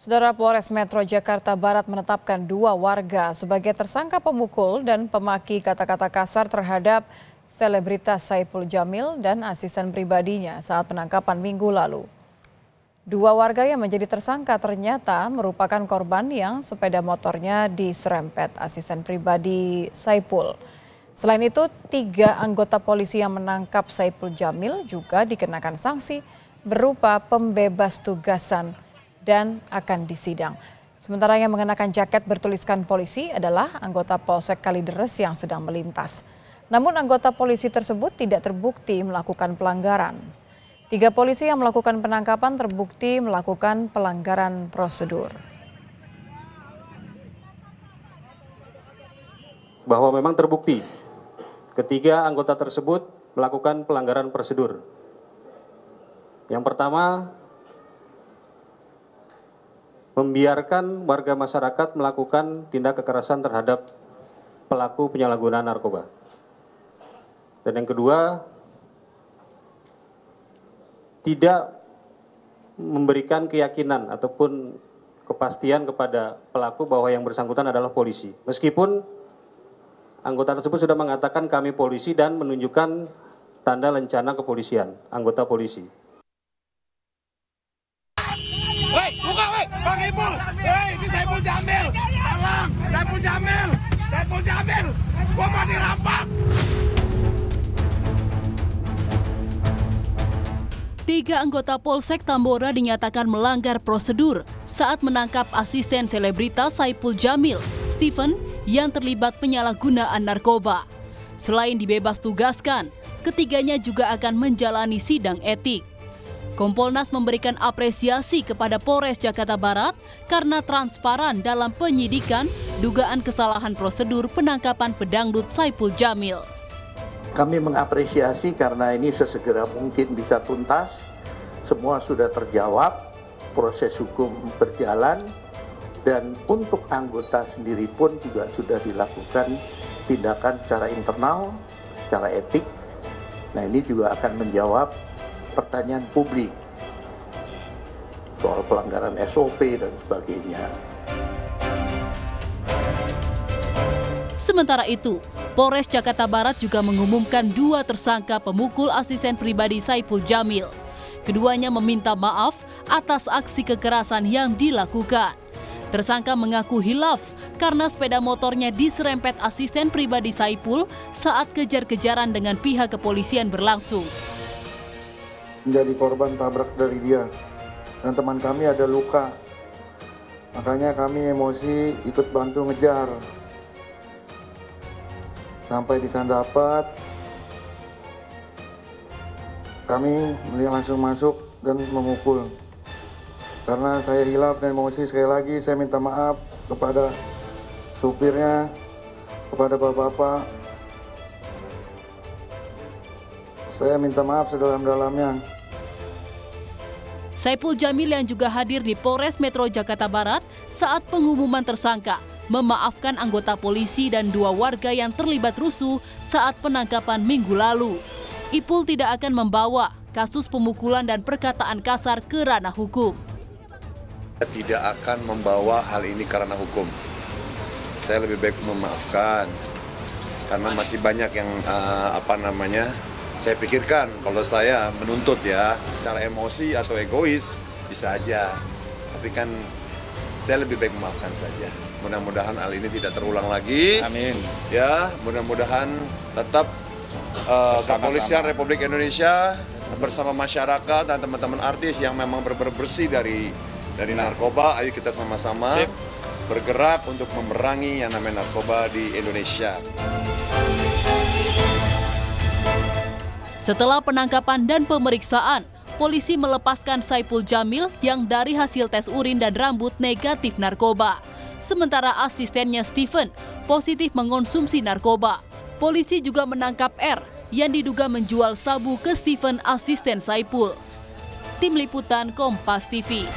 Saudara, Polres Metro Jakarta Barat menetapkan 2 warga sebagai tersangka pemukul dan pemaki kata-kata kasar terhadap selebritas Saipul Jamil dan asisten pribadinya saat penangkapan Minggu lalu. 2 warga yang menjadi tersangka ternyata merupakan korban yang sepeda motornya diserempet asisten pribadi Saipul. Selain itu, 3 anggota polisi yang menangkap Saipul Jamil juga dikenakan sanksi berupa pembebas tugasan dan akan disidang. Sementara yang mengenakan jaket bertuliskan polisi adalah anggota Polsek Kalideres yang sedang melintas. Namun anggota polisi tersebut tidak terbukti melakukan pelanggaran. 3 polisi yang melakukan penangkapan terbukti melakukan pelanggaran prosedur. Bahwa memang terbukti ketiga anggota tersebut melakukan pelanggaran prosedur. Yang pertama, membiarkan warga masyarakat melakukan tindak kekerasan terhadap pelaku penyalahgunaan narkoba. Dan yang kedua, tidak memberikan keyakinan ataupun kepastian kepada pelaku bahwa yang bersangkutan adalah polisi. Meskipun anggota tersebut sudah mengatakan kami polisi dan menunjukkan tanda lencana kepolisian, anggota polisi. Woi, buka woi, Bang Ipul. Woi, ini Saipul Jamil. Tolong, Saipul Jamil. Saipul Jamil. Gua mau dirampak. 3 anggota Polsek Tambora dinyatakan melanggar prosedur saat menangkap asisten selebritas Saipul Jamil, Stephen, yang terlibat penyalahgunaan narkoba. Selain dibebas tugaskan, ketiganya juga akan menjalani sidang etik. Kompolnas memberikan apresiasi kepada Polres Jakarta Barat karena transparan dalam penyidikan dugaan kesalahan prosedur penangkapan pedangdut Saipul Jamil. Kami mengapresiasi karena ini sesegera mungkin bisa tuntas, semua sudah terjawab, proses hukum berjalan, dan untuk anggota sendiri pun juga sudah dilakukan tindakan secara internal, secara etik. Nah, ini juga akan menjawab pertanyaan publik soal pelanggaran SOP dan sebagainya. Sementara itu, Polres Jakarta Barat juga mengumumkan 2 tersangka pemukul asisten pribadi Saipul Jamil. Keduanya meminta maaf atas aksi kekerasan yang dilakukan. Tersangka mengaku hilaf karena sepeda motornya diserempet asisten pribadi Saipul saat kejar-kejaran dengan pihak kepolisian berlangsung. Menjadi korban tabrak dari dia dan teman kami ada luka, makanya kami emosi ikut bantu ngejar sampai di sana dapat, kami langsung masuk dan memukul karena saya hilaf dan emosi. Sekali lagi saya minta maaf kepada supirnya, kepada bapak-bapak, saya minta maaf sedalam-dalamnya. Saipul Jamil yang juga hadir di Polres Metro Jakarta Barat saat pengumuman tersangka memaafkan anggota polisi dan 2 warga yang terlibat rusuh saat penangkapan Minggu lalu. Ipul tidak akan membawa kasus pemukulan dan perkataan kasar ke ranah hukum. Tidak akan membawa hal ini ke ranah hukum. Saya lebih baik memaafkan karena masih banyak yang saya pikirkan. Kalau saya menuntut ya, secara emosi atau egois bisa aja. Tapi kan saya lebih baik memaafkan saja. Mudah-mudahan hal ini tidak terulang lagi. Amin. Ya, mudah-mudahan tetap Kepolisian Republik Indonesia bersama masyarakat dan teman-teman artis yang memang bersih dari narkoba. Ayo kita sama-sama bergerak untuk memerangi yang namanya narkoba di Indonesia. Setelah penangkapan dan pemeriksaan, polisi melepaskan Saipul Jamil yang dari hasil tes urin dan rambut negatif narkoba. Sementara asistennya Stephen positif mengonsumsi narkoba. Polisi juga menangkap R yang diduga menjual sabu ke Stephen, asisten Saipul. Tim Liputan Kompas TV.